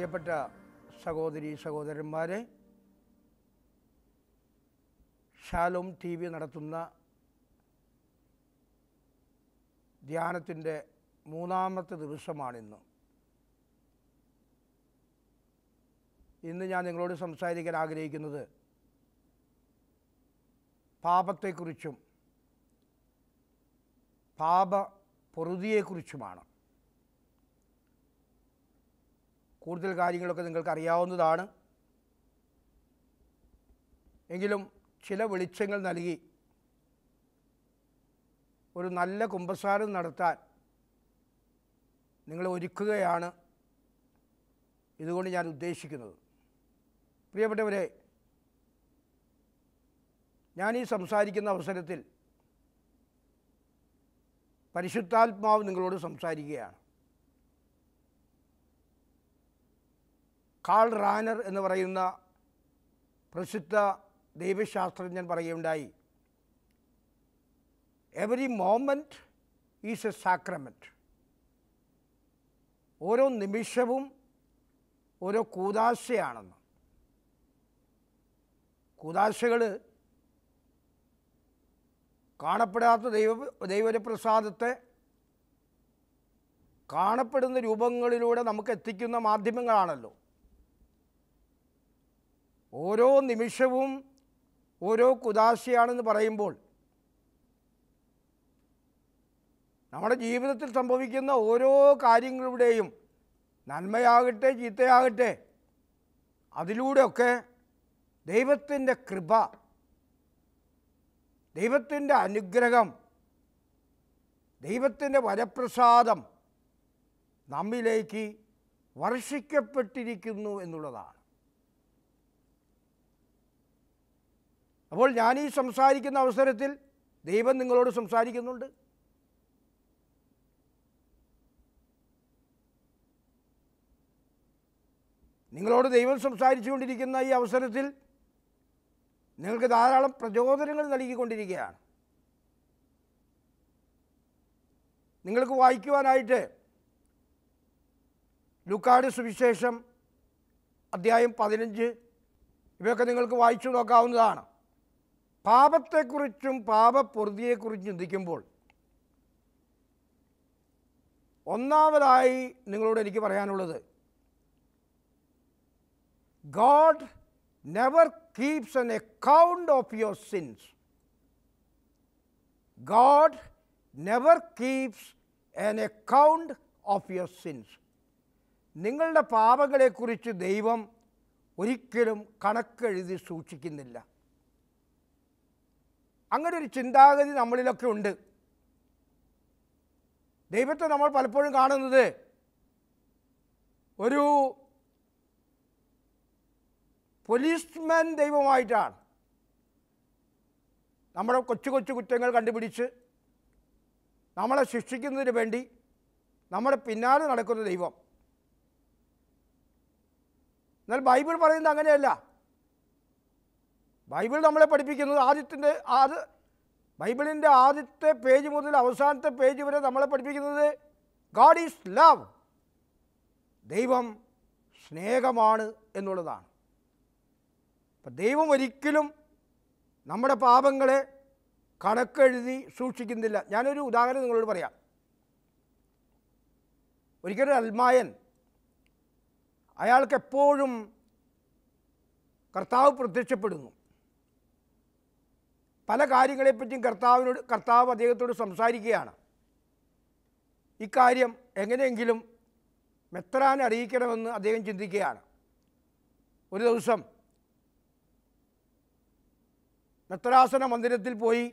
പ്രിയപ്പെട്ട സഹോദരി സഹോദരന്മാരെ, ഷാലോം TV നടത്തുന്ന ധ്യാനത്തിൻ്റെ 3-ാമത്തെ ദിവസമാണിന്ന്. ഇന്ന് ഞാൻ നിങ്ങളോട് സംസാരിക്കാൻ ആഗ്രഹിക്കുന്നത് പാപത്തെക്കുറിച്ചും പാപപ്പൊറുതിയെക്കുറിച്ചുമാണ്. കൂടുതൽ കാര്യങ്ങളൊക്കെ നിങ്ങൾക്ക് അറിയാവുന്നതാണ്. എങ്കിലും ചില വെളിച്ചങ്ങൾ നൽകി ഒരു നല്ല കുമ്പസാരം നടത്താൻ നിങ്ങളെ ഒരുക്കുകയാണ് ഇതുകൊണ്ട് ഞാൻ ഉദ്ദേശിക്കുന്നത്. പ്രിയപ്പെട്ടവരെ, ഞാൻ ഈ സംസാരിക്കുന്ന അവസരത്തിൽ പരിശുദ്ധാത്മാവ് നിങ്ങളോട് സംസാരിക്കുകയാണ്. കാൾ റാനർ എന്ന് പറയുന്ന പ്രസിദ്ധ ദൈവശാസ്ത്രജ്ഞൻ പറയുകയുണ്ടായി, every moment is A sacrament. ഓരോ നിമിഷവും ഓരോ കൂദാശയാണെന്ന്. കൂദാശകൾ കാണപ്പെടാത്ത ദൈവപ്രസാദത്തെ കാണപ്പെടുന്ന രൂപങ്ങളിലൂടെ നമുക്ക് എത്തിക്കുന്ന മാധ്യമങ്ങളാണല്ലോ. ഓരോ നിമിഷവും ഓരോ കുദാശയാണെന്ന് പറയുമ്പോൾ നമ്മുടെ ജീവിതത്തിൽ സംഭവിക്കുന്ന ഓരോ കാര്യങ്ങളുടെയും നന്മയാകട്ടെ ചീത്തയാകട്ടെ അതിലൂടെയൊക്കെ ദൈവത്തിൻ്റെ കൃപ, ദൈവത്തിൻ്റെ അനുഗ്രഹം, ദൈവത്തിൻ്റെ വരപ്രസാദം നമ്മിലേക്ക് വർഷിക്കപ്പെട്ടിരിക്കുന്നു എന്നുള്ളതാണ്. അപ്പോൾ ഞാൻ ഈ സംസാരിക്കുന്ന അവസരത്തിൽ ദൈവം നിങ്ങളോട് സംസാരിക്കുന്നുണ്ട്. നിങ്ങളോട് ദൈവം സംസാരിച്ചുകൊണ്ടിരിക്കുന്ന ഈ അവസരത്തിൽ നിങ്ങൾക്ക് ധാരാളം പ്രചോദനങ്ങൾ നൽകിക്കൊണ്ടിരിക്കുകയാണ്. നിങ്ങൾക്ക് വായിക്കുവാനായിട്ട് ലൂക്കായുടെ സുവിശേഷം അധ്യായം 15 ഇവയൊക്കെ നിങ്ങൾക്ക് വായിച്ചു നോക്കാവുന്നതാണ്. പാപത്തെക്കുറിച്ചും പാപപ്പൊറുതിയെക്കുറിച്ചും ചിന്തിക്കുമ്പോൾ ഒന്നാമതായി നിങ്ങളോട് എനിക്ക് പറയാനുള്ളത്, God never keeps an account of your sins. God never keeps an account of your sins. നിങ്ങളുടെ പാപങ്ങളെക്കുറിച്ച് ദൈവം ഒരിക്കലും കണക്കെഴുതി സൂക്ഷിക്കുന്നില്ല. അങ്ങനെ ഒരു ചിന്താഗതി നമ്മളിലൊക്കെ ഉണ്ട്. ദൈവത്തെ നമ്മൾ പലപ്പോഴും കാണുന്നത് ഒരു പോലീസ്മാൻ ദൈവമായിട്ടാണ്. നമ്മുടെ കൊച്ചു കൊച്ചു കുറ്റങ്ങൾ കണ്ടുപിടിച്ച് നമ്മളെ ശിക്ഷിക്കുന്നതിന് വേണ്ടി നമ്മുടെ പിന്നാലെ നടക്കുന്ന ദൈവം. എന്നാൽ ബൈബിൾ പറയുന്നത് അങ്ങനെയല്ല. ബൈബിൾ നമ്മളെ പഠിപ്പിക്കുന്നത് ബൈബിളിൻ്റെ ആദ്യത്തെ പേജ് മുതൽ അവസാനത്തെ പേജ് വരെ നമ്മളെ പഠിപ്പിക്കുന്നത് ഗാഡ് ഈസ് ലവ്, ദൈവം സ്നേഹമാണ് എന്നുള്ളതാണ്. അപ്പം ദൈവം ഒരിക്കലും നമ്മുടെ പാപങ്ങളെ കണക്കെഴുതി സൂക്ഷിക്കുന്നില്ല. ഞാനൊരു ഉദാഹരണം നിങ്ങളോട് പറയാം. ഒരിക്കലും അൽമായൻ, അയാൾക്ക് എപ്പോഴും കർത്താവ് പ്രത്യക്ഷപ്പെടുന്നു. പല കാര്യങ്ങളെപ്പറ്റിയും കർത്താവ് അദ്ദേഹത്തോട് സംസാരിക്കുകയാണ്. ഇക്കാര്യം എങ്ങനെയെങ്കിലും മെത്രാനെ അറിയിക്കണമെന്ന് അദ്ദേഹം ചിന്തിക്കുകയാണ്. ഒരു ദിവസം മെത്രാസന മന്ദിരത്തിൽ പോയി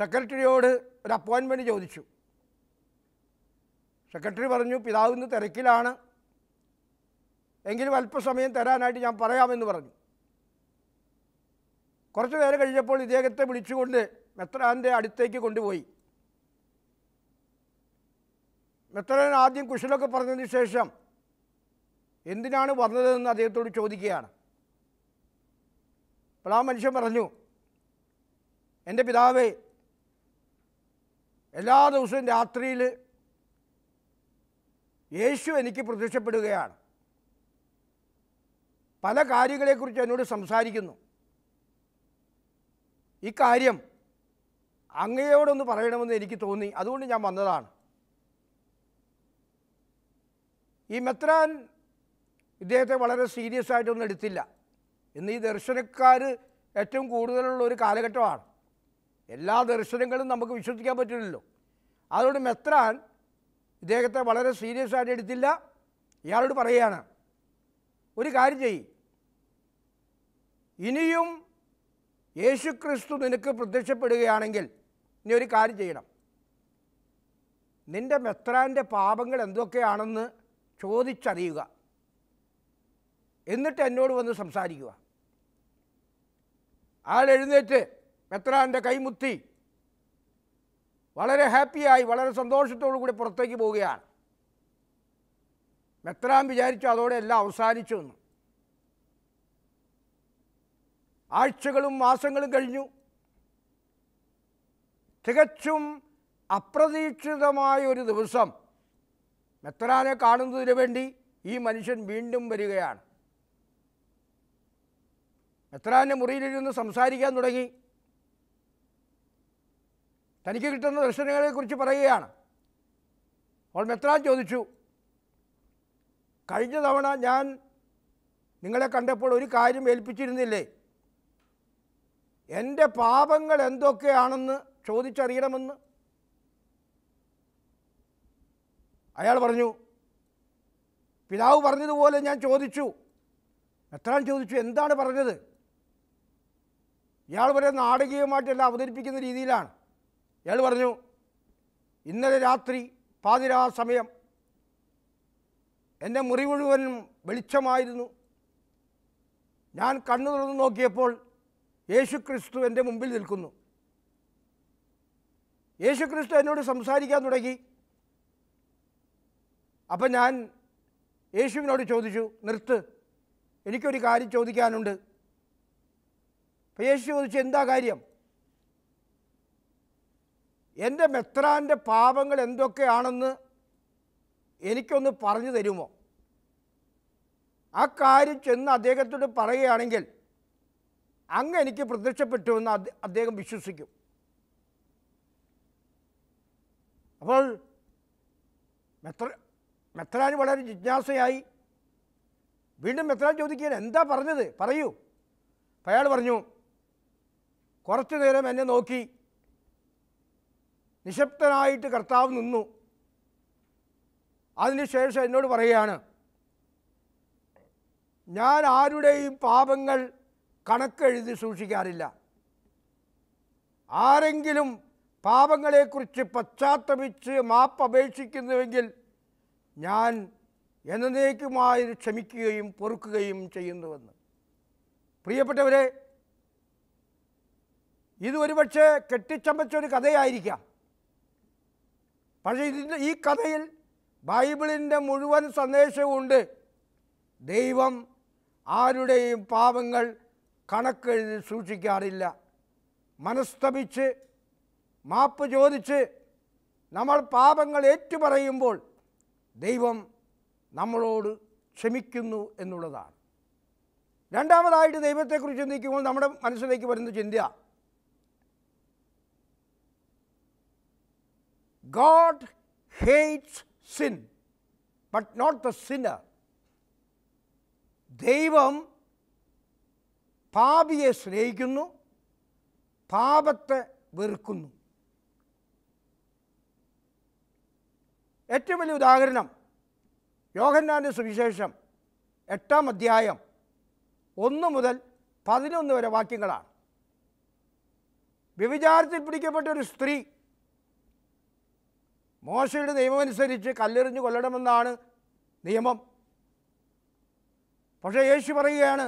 സെക്രട്ടറിയോട് ഒരു അപ്പോയിൻമെൻറ്റ് ചോദിച്ചു. സെക്രട്ടറി പറഞ്ഞു, പിതാവ് ഇന്ന് തിരക്കിലാണ്, എങ്കിലും അല്പസമയം തരാനായിട്ട് ഞാൻ പറയാമെന്ന് പറഞ്ഞു. കുറച്ച് നേരം കഴിഞ്ഞപ്പോൾ ഇദ്ദേഹത്തെ വിളിച്ചുകൊണ്ട് മെത്രാൻ്റെ അടുത്തേക്ക് കൊണ്ടുപോയി. മെത്രാൻ ആദ്യം കുശലൊക്കെ പറഞ്ഞതിന് ശേഷം എന്തിനാണ് വന്നതെന്ന് അദ്ദേഹത്തോട് ചോദിക്കുകയാണ്. അപ്പോൾ ആ മനുഷ്യൻ പറഞ്ഞു, എൻ്റെ പിതാവേ, എല്ലാ ദിവസവും രാത്രിയിൽ യേശു എനിക്ക് പ്രത്യക്ഷപ്പെടുകയാണ്, പല കാര്യങ്ങളെക്കുറിച്ച് എന്നോട് സംസാരിക്കുന്നു. ഈ കാര്യം അങ്ങയോടൊന്ന് പറയണമെന്ന് എനിക്ക് തോന്നി, അതുകൊണ്ട് ഞാൻ വന്നതാണ്. ഈ മെത്രാൻ ഇദ്ദേഹത്തെ വളരെ സീരിയസ് ആയിട്ടൊന്നും എടുത്തില്ല. ഇന്ന് ഈ ദർശനക്കാർ ഏറ്റവും കൂടുതലുള്ള ഒരു കാലഘട്ടമാണ്. എല്ലാ ദർശനങ്ങളും നമുക്ക് വിശ്വസിക്കാൻ പറ്റില്ലല്ലോ. അതുകൊണ്ട് മെത്രാൻ ഇദ്ദേഹത്തെ വളരെ സീരിയസ് ആയിട്ട് എടുത്തില്ല. ഇയാളോട് പറയുകയാണ്, ഒരു കാര്യം ചെയ്യ്, ഇനിയും യേശുക്രിസ്തു നിനക്ക് പ്രത്യക്ഷപ്പെടുകയാണെങ്കിൽ നീ ഒരു കാര്യം ചെയ്യണം. നിൻ്റെ മെത്രാൻ്റെ പാപങ്ങൾ എന്തൊക്കെയാണെന്ന് ചോദിച്ചറിയുക, എന്നിട്ട് എന്നോട് വന്ന് സംസാരിക്കുക. ആൾ എഴുന്നേറ്റ് മെത്രാൻ്റെ കൈമുത്തി വളരെ ഹാപ്പിയായി, വളരെ സന്തോഷത്തോടു കൂടി പുറത്തേക്ക് പോവുകയാണ്. മെത്രാൻ വിചാരിച്ചു അതോടെ എല്ലാം അവസാനിച്ചു എന്ന്. ആഴ്ചകളും മാസങ്ങളും കഴിഞ്ഞു. തികച്ചും അപ്രതീക്ഷിതമായ ഒരു ദിവസം മെത്രാനെ കാണുന്നതിന് വേണ്ടി ഈ മനുഷ്യൻ വീണ്ടും വരികയാണ്. മെത്രാൻ്റെ മുറിയിലിരുന്ന് സംസാരിക്കാൻ തുടങ്ങി. തനിക്ക് കിട്ടുന്ന ദർശനങ്ങളെക്കുറിച്ച് പറയുകയാണ്. അപ്പോൾ മെത്രാൻ ചോദിച്ചു, കഴിഞ്ഞ തവണ ഞാൻ നിങ്ങളെ കണ്ടപ്പോൾ ഒരു കാര്യം ഏൽപ്പിച്ചിരുന്നില്ലേ? എൻ്റെ പാപങ്ങൾ എന്തൊക്കെയാണെന്ന് ചോദിച്ചറിയണമെന്ന്. അയാൾ പറഞ്ഞു, പിതാവ് പറഞ്ഞതുപോലെ ഞാൻ ചോദിച്ചു. മെത്രാൻ ചോദിച്ചു, എന്താണ് പറഞ്ഞത്? ഇയാൾ വരെ നാടകീയമായിട്ടെല്ലാം അവതരിപ്പിക്കുന്ന രീതിയിലാണ്. ഇയാൾ പറഞ്ഞു, ഇന്നലെ രാത്രി പാതിരാ സമയം എൻ്റെ മുറി മുഴുവനും വെളിച്ചമായിരുന്നു. ഞാൻ കണ്ണു തുറന്ന് നോക്കിയപ്പോൾ യേശുക്രിസ്തു എൻ്റെ മുമ്പിൽ നിൽക്കുന്നു. യേശുക്രിസ്തു എന്നോട് സംസാരിക്കാൻ തുടങ്ങി. അപ്പം ഞാൻ യേശുവിനോട് ചോദിച്ചു, നിർത്ത്, എനിക്കൊരു കാര്യം ചോദിക്കാനുണ്ട്. അപ്പം യേശു ചോദിച്ചു, എന്താ കാര്യം? എൻ്റെ മെത്രാൻ്റെ പാപങ്ങൾ എന്തൊക്കെയാണെന്ന് എനിക്കൊന്ന് പറഞ്ഞു തരുമോ? ആ കാര്യം ചെന്ന് അദ്ദേഹത്തോട് പറയുകയാണെങ്കിൽ അങ്ങ് എനിക്ക് പ്രത്യക്ഷപ്പെട്ടുവെന്ന് അദ്ദേഹം വിശ്വസിക്കും. അപ്പോൾ മെത്രാന് വളരെ ജിജ്ഞാസയായി. വീണ്ടും മെത്രാൻ ചോദിക്കുകയാണ്, എന്താ പറഞ്ഞത്, പറയൂ. അപ്പം അയാൾ പറഞ്ഞു, കുറച്ചു നേരം എന്നെ നോക്കി നിശബ്ദനായിട്ട് കർത്താവ് നിന്നു. അതിനുശേഷം എന്നോട് പറയുകയാണ്, ഞാൻ ആരുടെയും പാപങ്ങൾ കണക്കെഴുതി സൂക്ഷിക്കാറില്ല. ആരെങ്കിലും പാപങ്ങളെക്കുറിച്ച് പശ്ചാത്തപിച്ച് മാപ്പ് അപേക്ഷിക്കുന്നുവെങ്കിൽ ഞാൻ എന്നേക്കുമായി ക്ഷമിക്കുകയും പൊറുക്കുകയും ചെയ്യുന്നുവെന്ന്. പ്രിയപ്പെട്ടവരെ, ഇത് ഒരുപക്ഷെ കെട്ടിച്ചമച്ചൊരു കഥയായിരിക്കാം. പക്ഷേ ഈ കഥയിൽ ബൈബിളിൻ്റെ മുഴുവൻ സന്ദേശവുമുണ്ട്. ദൈവം ആരുടെയും പാപങ്ങൾ കണക്കെഴുതി സൂക്ഷിക്കാറില്ല. മനസ്തപിച്ച് മാപ്പ് ചോദിച്ച് നമ്മൾ പാപങ്ങൾ ഏറ്റുപറയുമ്പോൾ ദൈവം നമ്മളോട് ക്ഷമിക്കുന്നു എന്നുള്ളതാണ്. രണ്ടാമതായിട്ട് ദൈവത്തെക്കുറിച്ച് ചിന്തിക്കുമ്പോൾ നമ്മുടെ മനസ്സിലേക്ക് വരുന്ന ചിന്ത, God hates sin, but not the sinner. ദൈവം പാപിയെ സ്നേഹിക്കുന്നു, പാപത്തെ വെറുക്കുന്നു. ഏറ്റവും വലിയ ഉദാഹരണം യോഹന്നാൻ്റെ സുവിശേഷം 8-ാം അധ്യായം 1 മുതൽ 11 വരെ വാക്യങ്ങളാണ്. വ്യഭിചാരത്തിൽ പിടിക്കപ്പെട്ട ഒരു സ്ത്രീ മോശയുടെ നിയമമനുസരിച്ച് കല്ലെറിഞ്ഞ് കൊല്ലണമെന്നാണ് നിയമം. പക്ഷേ യേശു പറയുകയാണ്,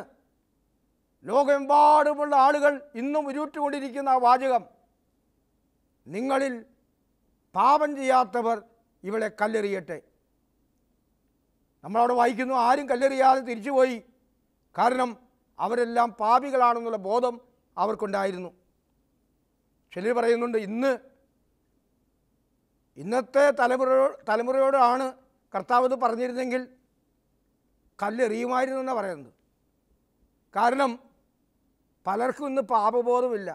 ലോകമെമ്പാടുമുള്ള ആളുകൾ ഇന്നും ഉരുട്ടുകൊണ്ടിരിക്കുന്ന ആ വാചകം, നിങ്ങളിൽ പാപം ചെയ്യാത്തവർ ഇവളെ കല്ലെറിയട്ടെ. നമ്മളവിടെ വായിക്കുന്നു, ആരും കല്ലെറിയാതെ തിരിച്ചുപോയി. കാരണം അവരെല്ലാം പാപികളാണെന്നുള്ള ബോധം അവർക്കുണ്ടായിരുന്നു. ചിലർ പറയുന്നുണ്ട്, ഇന്നത്തെ തലമുറയോടാണ് കർത്താവ് ഇത് പറഞ്ഞിരുന്നെങ്കിൽ കല്ലെറിയുമായിരുന്നു എന്നാണ് പറയുന്നത്. കാരണം പലർക്കും ഇന്ന് പാപബോധമില്ല.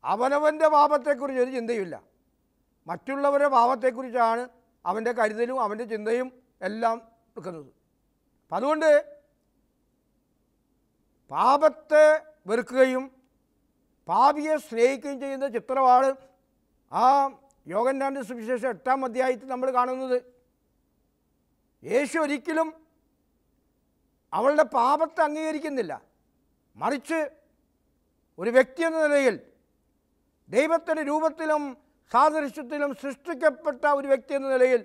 അവനവൻ്റെ പാപത്തെക്കുറിച്ച് ഒരു ചിന്തയുമില്ല. മറ്റുള്ളവരുടെ പാപത്തെക്കുറിച്ചാണ് അവൻ്റെ കരുതലും അവൻ്റെ ചിന്തയും എല്ലാം നിൽക്കുന്നത്. അപ്പം അതുകൊണ്ട് പാപത്തെ വെറുക്കുകയും പാപിയെ സ്നേഹിക്കുകയും ചെയ്യുന്ന ചിത്രമാണ് ആ യോഹന്നാന്റെ സുവിശേഷം 8-ാം അധ്യായത്തിൽ നമ്മൾ കാണുന്നത്. യേശു ഒരിക്കലും അവളുടെ പാപത്തെ അംഗീകരിക്കുന്നില്ല. മറിച്ച് ഒരു വ്യക്തി എന്ന നിലയിൽ ദൈവത്തിൻ്റെ രൂപത്തിലും സാദൃശ്യത്തിലും സൃഷ്ടിക്കപ്പെട്ട ഒരു വ്യക്തി എന്ന നിലയിൽ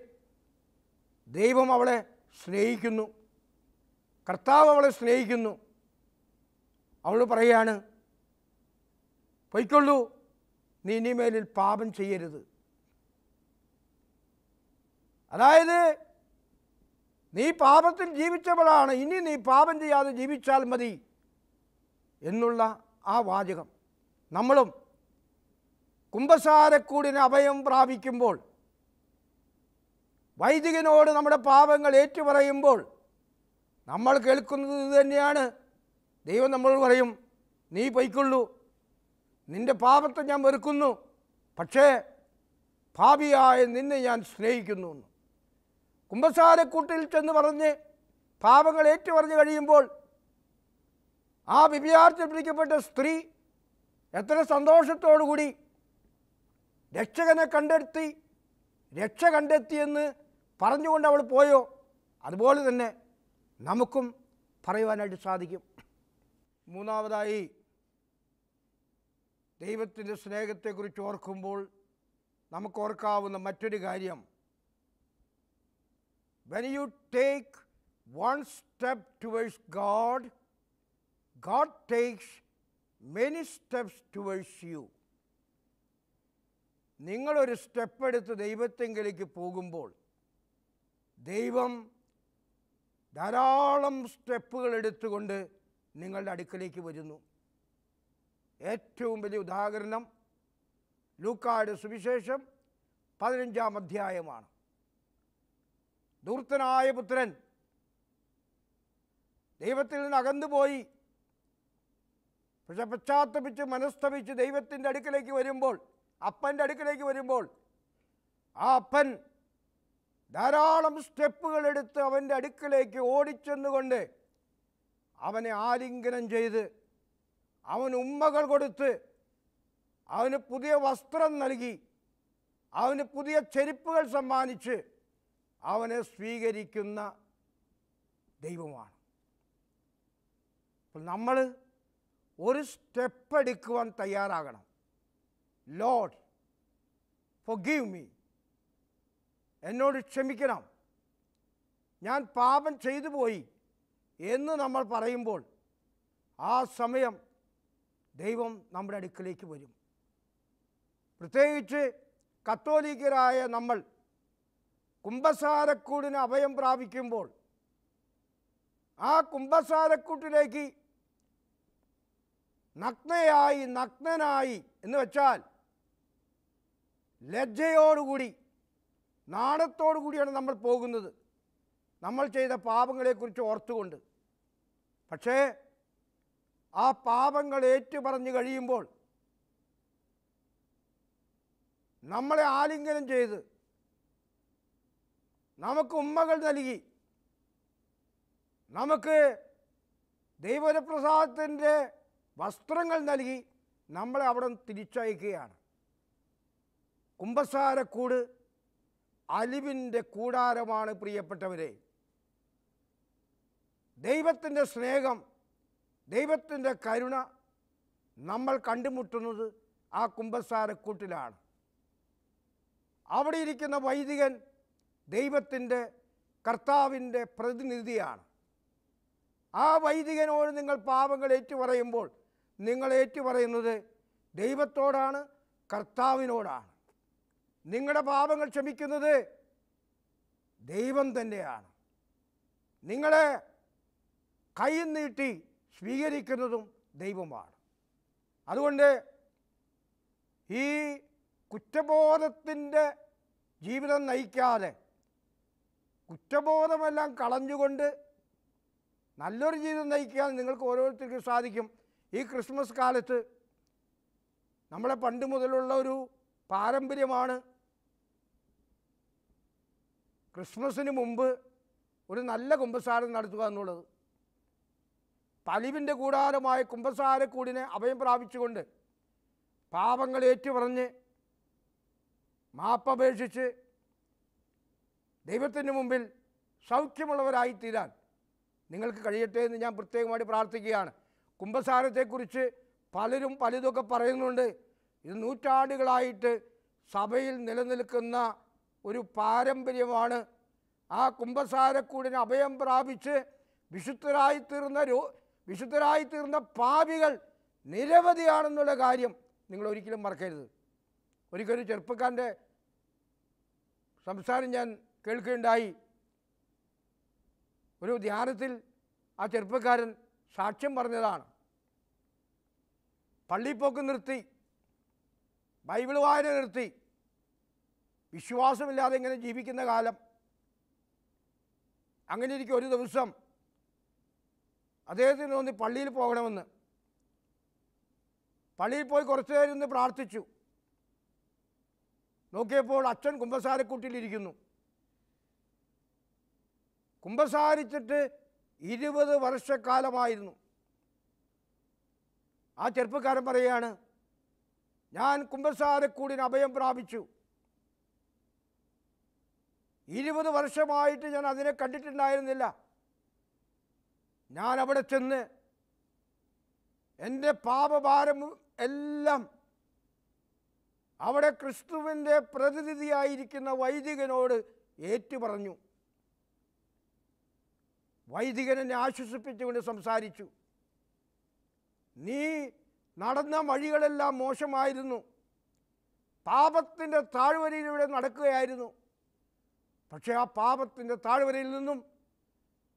ദൈവം അവളെ സ്നേഹിക്കുന്നു. കർത്താവ് അവളെ സ്നേഹിക്കുന്നു. അവൾ പറയാണ്, പൊയ്ക്കൊള്ളൂ, നീ ഇനിമേലിൽ പാപം ചെയ്യരുത്. അതായത് നീ പാപത്തിൽ ജീവിച്ചവളാണ്, ഇനി നീ പാപം ചെയ്യാതെ ജീവിച്ചാൽ മതി എന്നുള്ള ആ വാചകം. നമ്മളും കുമ്പസാരക്കൂടിന് അഭയം പ്രാപിക്കുമ്പോൾ, വൈദികനോട് നമ്മുടെ പാപങ്ങൾ ഏറ്റുപറയുമ്പോൾ നമ്മൾ കേൾക്കുന്നത് ഇത് തന്നെയാണ്. ദൈവം നമ്മളോട് പറയും, നീ പൊയ്ക്കൊള്ളൂ, നിൻ്റെ പാപത്തെ ഞാൻ വെറുക്കുന്നു, പക്ഷേ പാപിയായ നിന്നെ ഞാൻ സ്നേഹിക്കുന്നു എന്ന്. കുമ്പസാരക്കൂട്ടിൽ ചെന്ന് പറഞ്ഞ് പാപങ്ങൾ ഏറ്റുപറഞ്ഞ് കഴിയുമ്പോൾ ആ വ്യഭിചാരത്തിൽ പിടിക്കപ്പെട്ട സ്ത്രീ എത്ര സന്തോഷത്തോടുകൂടി രക്ഷകനെ രക്ഷ കണ്ടെത്തിയെന്ന് പറഞ്ഞുകൊണ്ട് അവൾ പോയോ, അതുപോലെ തന്നെ നമുക്കും പറയുവാനായിട്ട് സാധിക്കും. മൂന്നാമതായി, ദൈവത്തിൻ്റെ സ്നേഹത്തെക്കുറിച്ച് ഓർക്കുമ്പോൾ നമുക്ക് ഓർക്കാവുന്ന മറ്റൊരു കാര്യം, when you take one step towards God, God takes many steps towards you. നിങ്ങളൊരു സ്റ്റെപ്പ് എടുത്ത് ദൈവത്തെങ്കിലേക്ക് പോകുമ്പോൾ ദൈവം ധാരാളം സ്റ്റെപ്പുകൾ എടുത്തുകൊണ്ട് നിങ്ങളുടെ അടുക്കലേക്ക് വരുന്നു. ഏറ്റവും വലിയ ഉദാഹരണം ലൂക്കായുടെ സുവിശേഷം 15-ാം അധ്യായമാണ്. ധൂർത്തനായ പുത്രൻ ദൈവത്തിൽ നിന്ന് അകന്നുപോയി, പക്ഷെ പശ്ചാത്തപിച്ച് മനസ്തപിച്ച് ദൈവത്തിൻ്റെ അടുക്കലേക്ക് വരുമ്പോൾ, അപ്പൻ്റെ അടുക്കലേക്ക് വരുമ്പോൾ, ആ അപ്പൻ ധാരാളം സ്റ്റെപ്പുകൾ എടുത്ത് അവൻ്റെ അടുക്കലേക്ക് ഓടിച്ചെന്നുകൊണ്ട് അവനെ ആലിംഗനം ചെയ്ത്, അവന് ഉമ്മകൾ കൊടുത്ത്, അവന് പുതിയ വസ്ത്രം നൽകി, അവന് പുതിയ ചെരുപ്പുകൾ സമ്മാനിച്ച് അവനെ സ്വീകരിക്കുന്ന ദൈവമാണ്. അപ്പോൾ നമ്മൾ ഒരു സ്റ്റെപ്പ് എടുക്കുവാൻ തയ്യാറാകണം. ലോർഡ് ഫോർഗീവ് മീ, എന്നോട് ക്ഷമിക്കണം, ഞാൻ പാപം ചെയ്തു പോയി എന്ന് നമ്മൾ പറയുമ്പോൾ ആ സമയം ദൈവം നമ്മുടെ അടുക്കലേക്ക് വരും. പ്രത്യേകിച്ച് കത്തോലിക്കരായ നമ്മൾ കുമ്പസാരക്കൂടിന് അഭയം പ്രാപിക്കുമ്പോൾ ആ കുമ്പസാരക്കൂട്ടിലേക്ക് നഗ്നനായി എന്ന് വെച്ചാൽ ലജ്ജയോടുകൂടി നാണത്തോടു കൂടിയാണ് നമ്മൾ പോകുന്നത്, നമ്മൾ ചെയ്ത പാപങ്ങളെക്കുറിച്ച് ഓർത്തുകൊണ്ട്. പക്ഷേ ആ പാപങ്ങൾ ഏറ്റുപറഞ്ഞു കഴിയുമ്പോൾ നമ്മളെ ആലിംഗനം ചെയ്ത് നമുക്ക് ഉമ്മകൾ നൽകി, നമുക്ക് ദൈവപ്രസാദത്തിൻ്റെ വസ്ത്രങ്ങൾ നൽകി നമ്മളെ അവിടെ തിരിച്ചയക്കുകയാണ്. കുമ്പസാരക്കൂട് അലിവിൻ്റെ കൂടാരമാണ് പ്രിയപ്പെട്ടവരെ. ദൈവത്തിൻ്റെ സ്നേഹം, ദൈവത്തിൻ്റെ കരുണ നമ്മൾ കണ്ടുമുട്ടുന്നത് ആ കുമ്പസാരക്കൂട്ടിലാണ്. അവിടെ ഇരിക്കുന്ന വൈദികൻ ദൈവത്തിൻ്റെ കർത്താവിൻ്റെ പ്രതിനിധിയാണ്. ആ വൈദികനോട് നിങ്ങൾ പാപങ്ങൾ ഏറ്റുപറയുമ്പോൾ നിങ്ങൾ ഏറ്റുപറയുന്നത് ദൈവത്തോടാണ്, കർത്താവിനോടാണ്. നിങ്ങളുടെ പാപങ്ങൾ ക്ഷമിക്കുന്നത് ദൈവം തന്നെയാണ്. നിങ്ങളെ കൈ നീട്ടി സ്വീകരിക്കുന്നതും ദൈവമാണ്. അതുകൊണ്ട് ഈ കുറ്റബോധത്തിൻ്റെ ജീവിതം നയിക്കാതെ കുറ്റബോധമെല്ലാം കളഞ്ഞുകൊണ്ട് നല്ലൊരു ജീവിതം നയിക്കാൻ നിങ്ങൾക്ക് ഓരോരുത്തർക്കും സാധിക്കും. ഈ ക്രിസ്മസ് കാലത്ത് നമ്മളെ പണ്ട് മുതലുള്ള ഒരു പാരമ്പര്യമാണ് ക്രിസ്മസിന് മുമ്പ് ഒരു നല്ല കുമ്പസാരം നടത്തുക എന്നുള്ളത്. പലിവിൻ്റെ കൂടാരമായ കുമ്പസാരക്കൂടിനെ അഭയം പ്രാപിച്ചുകൊണ്ട് പാപങ്ങൾ ഏറ്റുപറഞ്ഞ് മാപ്പപേക്ഷിച്ച് ദൈവത്തിൻ്റെ മുമ്പിൽ സൗഖ്യമുള്ളവരായിത്തീരാൻ നിങ്ങൾക്ക് കഴിയട്ടെ എന്ന് ഞാൻ പ്രത്യേകമായിട്ട് പ്രാർത്ഥിക്കുകയാണ്. കുമ്പസാരത്തെക്കുറിച്ച് പലരും പലതൊക്കെ പറയുന്നുണ്ട്. ഇത് നൂറ്റാണ്ടുകളായിട്ട് സഭയിൽ നിലനിൽക്കുന്ന ഒരു പാരമ്പര്യമാണ്. ആ കുമ്പസാരക്കൂടിന് അഭയം പ്രാപിച്ച് വിശുദ്ധരായിത്തീർന്ന പാപികൾ നിരവധിയാണെന്നുള്ള കാര്യം നിങ്ങൾ ഒരിക്കലും മറക്കരുത്. ഒരിക്കലും ചെറുപ്പക്കാരൻ്റെ സംസാരം ഞാൻ കേൾക്കുകയുണ്ടായി. ഒരു ധ്യാനത്തിൽ ആ ചെറുപ്പക്കാരൻ സാക്ഷ്യം പറഞ്ഞതാണ്. പള്ളിപ്പോക്ക് നിർത്തി, ബൈബിൾ വായന നിർത്തി, വിശ്വാസമില്ലാതെ ഇങ്ങനെ ജീവിക്കുന്ന കാലം. അങ്ങനെ ഇരിക്കും ഒരു ദിവസം അദ്ദേഹത്തിന് തോന്നി പള്ളിയിൽ പോകണമെന്ന്. പള്ളിയിൽ പോയി കുറച്ചു നേരം ഇരുന്ന് പ്രാർത്ഥിച്ചു. നോക്കിയപ്പോൾ അച്ഛൻ കുമ്പസാരക്കൂട്ടിലിരിക്കുന്നു. കുമ്പസാരിച്ചിട്ട് 20 വർഷക്കാലമായിരുന്നു. ആ ചെറുപ്പക്കാരൻ പറയുകയാണ്, ഞാൻ കുമ്പസാരക്കൂടിന് അഭയം പ്രാപിച്ചു. 20 വർഷമായിട്ട് ഞാൻ അതിനെ കണ്ടിട്ടുണ്ടായിരുന്നില്ല. ഞാൻ അവിടെ ചെന്ന് എൻ്റെ പാപഭാരം എല്ലാം അവിടെ ക്രിസ്തുവിൻ്റെ പ്രതിനിധിയായിരിക്കുന്ന വൈദികനോട് ഏറ്റുപറഞ്ഞു. വൈദികൻ എന്നെ ആശ്വസിപ്പിച്ചുകൊണ്ട് സംസാരിച്ചു. നീ നടന്ന വഴികളെല്ലാം മോശമായിരുന്നു, പാപത്തിൻ്റെ താഴ്വരയിലൂടെ നടക്കുകയായിരുന്നു. പക്ഷേ ആ പാപത്തിൻ്റെ താഴ്വരയിൽ നിന്നും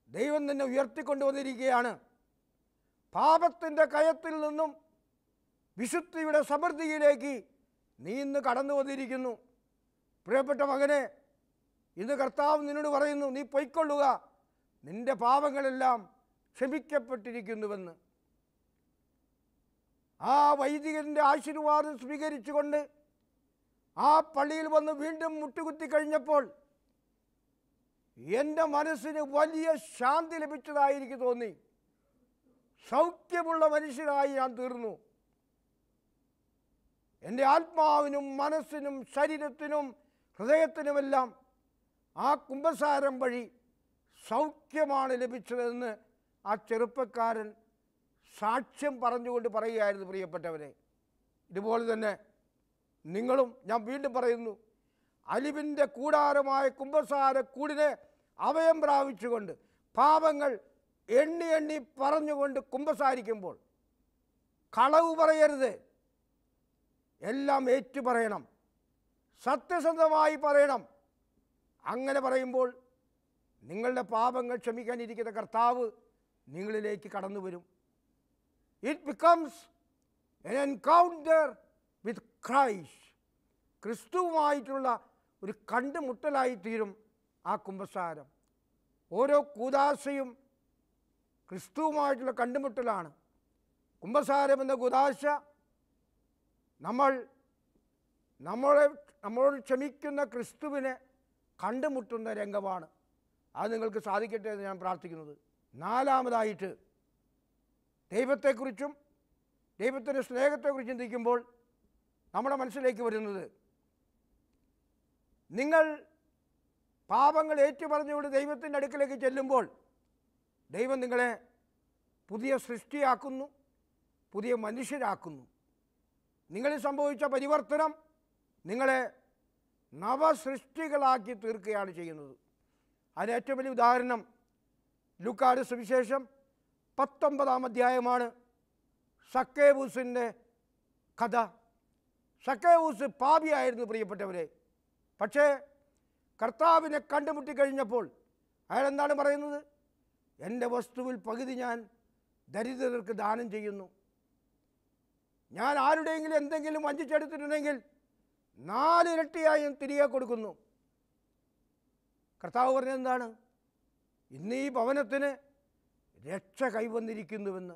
ദൈവം നിന്നെ ഉയർത്തിക്കൊണ്ടുവന്നിരിക്കുകയാണ്. പാപത്തിൻ്റെ കയത്തിൽ നിന്നും വിശുദ്ധിയുടെ സമൃദ്ധിയിലേക്ക് നീ ഇന്ന് കടന്നു വന്നിരിക്കുന്നു. പ്രിയപ്പെട്ട മകനെ, ഇന്ന് കർത്താവ് നിന്നോട് പറയുന്നു, നീ പൊയ്ക്കൊള്ളുക, നിൻ്റെ പാപങ്ങളെല്ലാം ക്ഷമിക്കപ്പെട്ടിരിക്കുന്നുവെന്ന്. ആ വൈദികൻ്റെ ആശീർവാദം സ്വീകരിച്ചുകൊണ്ട് ആ പള്ളിയിൽ വന്ന് വീണ്ടും മുട്ടുകുത്തി കഴിഞ്ഞപ്പോൾ എൻ്റെ മനസ്സിന് വലിയ ശാന്തി ലഭിച്ചതായി എനിക്ക് തോന്നി. സൗഖ്യമുള്ള മനുഷ്യനായി ഞാൻ തീർന്നു. എൻ്റെ ആത്മാവിനും മനസ്സിനും ശരീരത്തിനും ഹൃദയത്തിനുമെല്ലാം ആ കുമ്പസാരം വഴി സൗഖ്യമാണ് ലഭിച്ചതെന്ന് ആ ചെറുപ്പക്കാരൻ സാക്ഷ്യം പറഞ്ഞുകൊണ്ട് പറയുകയായിരുന്നു. പ്രിയപ്പെട്ടവരെ, ഇതുപോലെ തന്നെ നിങ്ങളും, ഞാൻ വീണ്ടും പറയുന്നു, അലിവിൻ്റെ കൂടാരമായ കുമ്പസാരക്കൂടിനെ അഭയം പ്രാപിച്ചുകൊണ്ട് പാപങ്ങൾ എണ്ണി എണ്ണി പറഞ്ഞുകൊണ്ട് കുമ്പസാരിക്കുമ്പോൾ കളവ് പറയരുത്, എല്ലാം ഏറ്റുപറയണം, സത്യസന്ധമായി പറയണം. അങ്ങനെ പറയുമ്പോൾ നിങ്ങളുടെ പാപങ്ങൾ ക്ഷമിക്കാനിരിക്കുന്ന കർത്താവ് നിങ്ങളിലേക്ക് കടന്നു വരും. It becomes an encounter with Christ. ക്രിസ്തുവുമായിട്ടുള്ള ഒരു കണ്ടുമുട്ടലായിത്തീരും ആ കുമ്പസാരം. ഓരോ കൂദാശയും ക്രിസ്തുവുമായിട്ടുള്ള കണ്ടുമുട്ടലാണ്. കുമ്പസാരം എന്ന കൂദാശ നമ്മളോട് ക്ഷമിക്കുന്ന ക്രിസ്തുവിനെ കണ്ടുമുട്ടുന്ന രംഗമാണ്. അത് നിങ്ങൾക്ക് സാധിക്കട്ടെ എന്ന് ഞാൻ പ്രാർത്ഥിക്കുന്നത്. നാലാമതായിട്ട്, ദൈവത്തെക്കുറിച്ചും ദൈവത്തിൻ്റെ സ്നേഹത്തെക്കുറിച്ചും ചിന്തിക്കുമ്പോൾ നമ്മുടെ മനസ്സിലേക്ക് വരുന്നത്, നിങ്ങൾ പാപങ്ങൾ ഏറ്റുപറഞ്ഞുകൊണ്ട് ദൈവത്തിൻ്റെ അടുക്കലേക്ക് ചെല്ലുമ്പോൾ ദൈവം നിങ്ങളെ പുതിയ സൃഷ്ടിയാക്കുന്നു, പുതിയ മനുഷ്യരാക്കുന്നു. നിങ്ങളിൽ സംഭവിച്ച പരിവർത്തനം നിങ്ങളെ നവസൃഷ്ടികളാക്കി തീർക്കുകയാണ് ചെയ്യുന്നത്. അതിന് ഏറ്റവും വലിയ ഉദാഹരണം ലൂക്കായുടെ സുവിശേഷം 19-ാം അധ്യായമാണ്. സക്കേവൂസിൻ്റെ കഥ. സക്കേവൂസ് പാപിയായിരുന്നു പ്രിയപ്പെട്ടവരെ. പക്ഷേ കർത്താവിനെ കണ്ടുമുട്ടിക്കഴിഞ്ഞപ്പോൾ അയാൾ എന്താണ് പറയുന്നത്? എൻ്റെ വസ്തുവിൽ പകുതി ഞാൻ ദരിദ്രർക്ക് ദാനം ചെയ്യുന്നു. ഞാൻ ആരുടെയെങ്കിലും എന്തെങ്കിലും വഞ്ചിച്ചെടുത്തിട്ടുണ്ടെങ്കിൽ 4 ഇരട്ടിയായി ഞാൻ തിരികെ കൊടുക്കുന്നു. കർത്താവ് പറഞ്ഞത് എന്താണ്? ഇന്ന് ഈ ഭവനത്തിന് രക്ഷ കൈവന്നിരിക്കുന്നുവെന്ന്.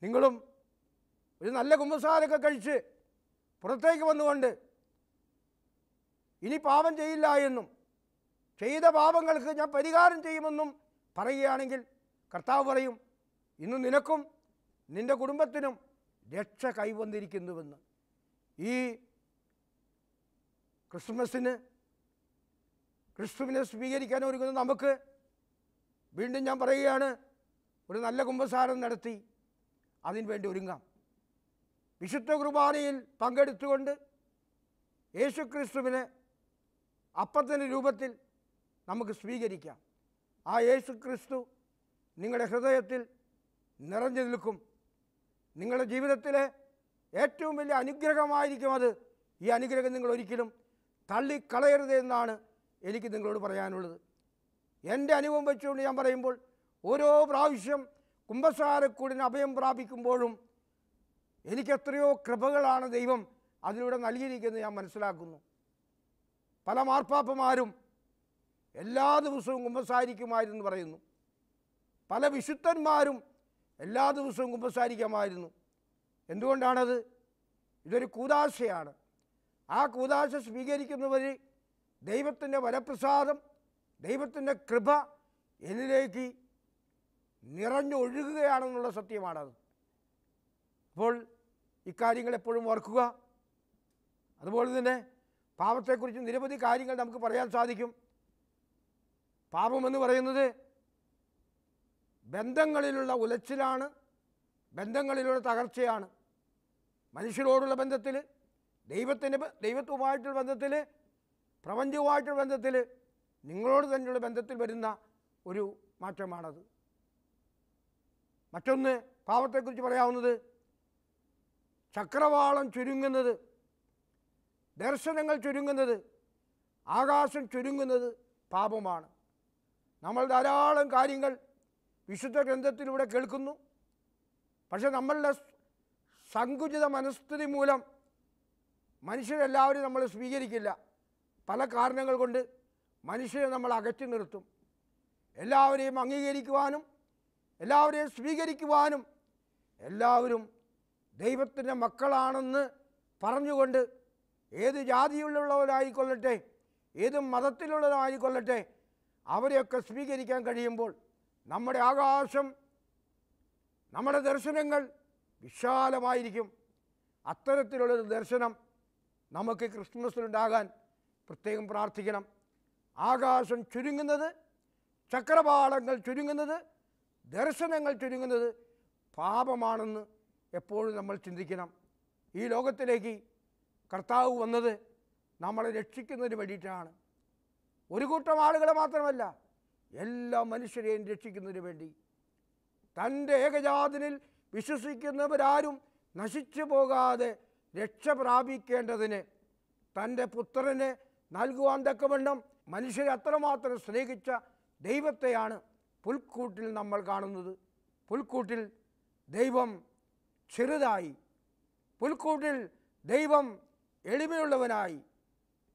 നിങ്ങളും ഒരു നല്ല കുമ്പസാരമൊക്കെ കഴിച്ച് പുറത്തേക്ക് വന്നുകൊണ്ട് ഇനി പാപം ചെയ്യില്ല എന്നും ചെയ്ത പാപങ്ങൾക്ക് ഞാൻ പരിഹാരം ചെയ്യുമെന്നും പറയുകയാണെങ്കിൽ കർത്താവ് പറയും, ഇന്ന് നിനക്കും നിൻ്റെ കുടുംബത്തിനും രക്ഷ കൈവന്നിരിക്കുന്നുവെന്ന്. ഈ ക്രിസ്മസിന് ക്രിസ്തുവിനെ സ്വീകരിക്കാൻ ഒരുങ്ങുന്ന നമുക്ക് വീണ്ടും ഞാൻ പറയുകയാണ്, ഒരു നല്ല കുമ്പസാരം നടത്തി അതിന് വേണ്ടി ഒരുങ്ങാം. വിശുദ്ധ കുർബാനയിൽ പങ്കെടുത്തുകൊണ്ട് യേശുക്രിസ്തുവിനെ അപ്പത്തിൻ്റെ രൂപത്തിൽ നമുക്ക് സ്വീകരിക്കാം. ആ യേശുക്രിസ്തു നിങ്ങളുടെ ഹൃദയത്തിൽ നിറഞ്ഞു നിൽക്കും. നിങ്ങളുടെ ജീവിതത്തിലെ ഏറ്റവും വലിയ അനുഗ്രഹമായിരിക്കും അത്. ഈ അനുഗ്രഹം നിങ്ങൾ ഒരിക്കലും തള്ളിക്കളയരുത് എന്നാണ് എനിക്ക് നിങ്ങളോട് പറയാനുള്ളത്. എൻ്റെ അനുഭവം വെച്ചുകൊണ്ട് ഞാൻ പറയുമ്പോൾ, ഓരോ പ്രാവശ്യം കുമ്പസാരക്കൂടിന് അഭയം പ്രാപിക്കുമ്പോഴും എനിക്കെത്രയോ കൃപകളാണ് ദൈവം അതിലൂടെ നൽകിയിരിക്കുന്നത് ഞാൻ മനസ്സിലാക്കുന്നു. പല മാർപ്പാപ്പമാരും എല്ലാ ദിവസവും കുമ്പസാരിക്കുമായിരുന്നു പറയുന്നു. പല വിശുദ്ധന്മാരും എല്ലാ ദിവസവും കുമ്പസാരിക്കാമായിരുന്നു. എന്തുകൊണ്ടാണത്? ഇതൊരു കൂദാശയാണ്. ആ കൂദാശ സ്വീകരിക്കുന്നവർ ദൈവത്തിൻ്റെ വരപ്രസാദം, ദൈവത്തിൻ്റെ കൃപ എന്നിലേക്ക് നിറഞ്ഞൊഴുകുകയാണെന്നുള്ള സത്യമാണത്. അപ്പോൾ ഇക്കാര്യങ്ങൾ എപ്പോഴും ഓർക്കുക. അതുപോലെ തന്നെ പാപത്തെക്കുറിച്ച് നിരവധി കാര്യങ്ങൾ നമുക്ക് പറയാൻ സാധിക്കും. പാപമെന്ന് പറയുന്നത് ബന്ധങ്ങളിലുള്ള ഉലച്ചിലാണ്, ബന്ധങ്ങളിലുള്ള തകർച്ചയാണ്. മനുഷ്യരോടുള്ള ബന്ധത്തിൽ, ദൈവത്തുമായിട്ടുള്ള ബന്ധത്തിൽ, പ്രപഞ്ചവുമായിട്ടുള്ള ബന്ധത്തിൽ, നിങ്ങളോട് തന്നെയുള്ള ബന്ധത്തിൽ വരുന്ന ഒരു മാറ്റമാണത്. മറ്റൊന്ന് പാപത്തെക്കുറിച്ച് പറയാവുന്നത്, ചക്രവാളം ചുരുങ്ങുന്നത്, ദർശനങ്ങൾ ചുരുങ്ങുന്നത്, ആകാശം ചുരുങ്ങുന്നത് പാപമാണ്. നമ്മൾ ധാരാളം കാര്യങ്ങൾ വിശുദ്ധ ഗ്രന്ഥത്തിലൂടെ കേൾക്കുന്നു. പക്ഷെ നമ്മളുടെ സങ്കുചിത മനസ്ഥിതി മൂലം മനുഷ്യരെല്ലാവരും നമ്മൾ സ്വീകരിക്കില്ല. പല കാരണങ്ങൾ കൊണ്ട് മനുഷ്യരെ നമ്മൾ അകറ്റി നിർത്തും. എല്ലാവരെയും അംഗീകരിക്കുവാനും എല്ലാവരെയും സ്വീകരിക്കുവാനും എല്ലാവരും ദൈവത്തിൻ്റെ മക്കളാണെന്ന് പറഞ്ഞുകൊണ്ട് ഏത് ജാതിയിലുള്ളവരായിക്കൊള്ളട്ടെ, ഏത് മതത്തിലുള്ളവരായിക്കൊള്ളട്ടെ, അവരെയൊക്കെ സ്വീകരിക്കാൻ കഴിയുമ്പോൾ നമ്മുടെ ആകാശം, നമ്മുടെ ദർശനങ്ങൾ വിശാലമായിരിക്കും. അത്തരത്തിലുള്ളൊരു ദർശനം നമുക്ക് ക്രിസ്മസിലുണ്ടാകാൻ പ്രത്യേകം പ്രാർത്ഥിക്കണം. ആകാശം ചുരുങ്ങുന്നത്, ചക്രവാളങ്ങൾ ചുരുങ്ങുന്നത്, ദർശനങ്ങൾ ചുരുങ്ങുന്നത് പാപമാണെന്ന് എപ്പോഴും നമ്മൾ ചിന്തിക്കണം. ഈ ലോകത്തിലേക്ക് കർത്താവ് വന്നത് നമ്മളെ രക്ഷിക്കുന്നതിന് വേണ്ടിയിട്ടാണ്. ഒരു കൂട്ടം ആളുകളെ മാത്രമല്ല, എല്ലാ മനുഷ്യരെയും രക്ഷിക്കുന്നതിന് വേണ്ടി. തൻ്റെ ഏകജാതനിൽ വിശ്വസിക്കുന്നവരാരും നശിച്ചു പോകാതെ രക്ഷ പ്രാപിക്കേണ്ടതിന് തൻ്റെ പുത്രനെ നൽകുവാൻ തക്കവണ്ണം മനുഷ്യരെ അത്രമാത്രം സ്നേഹിച്ച ദൈവത്തെയാണ് പുൽക്കൂട്ടിൽ നമ്മൾ കാണുന്നത്. പുൽക്കൂട്ടിൽ ദൈവം ചെറുതായി, പുൽക്കൂട്ടിൽ ദൈവം എളിമയുള്ളവനായി,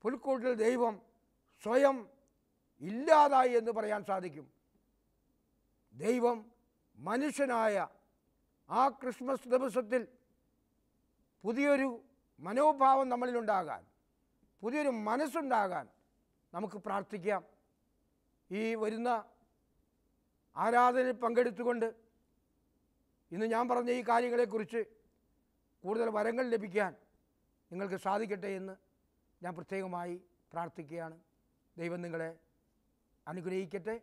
പുൽക്കൂട്ടിൽ ദൈവം സ്വയം ഇല്ലാതായി എന്ന് പറയാൻ സാധിക്കും. ദൈവം മനുഷ്യനായ ആ ക്രിസ്മസ് ദിവസത്തിൽ പുതിയൊരു മനോഭാവം നമ്മളിലുണ്ടാകാൻ, പുതിയൊരു മനസ്സുണ്ടാകാൻ നമുക്ക് പ്രാർത്ഥിക്കാം. ഈ വരുന്ന ആരാധനയിൽ പങ്കെടുത്തുകൊണ്ട് ഇന്ന് ഞാൻ പറഞ്ഞ ഈ കാര്യങ്ങളെക്കുറിച്ച് കൂടുതൽ വരങ്ങൾ ലഭിക്കാൻ നിങ്ങൾക്ക് സാധിക്കട്ടെ എന്ന് ഞാൻ പ്രത്യേകമായി പ്രാർത്ഥിക്കുകയാണ്. ദൈവം നിങ്ങളെ അനുഗ്രഹിക്കട്ടെ.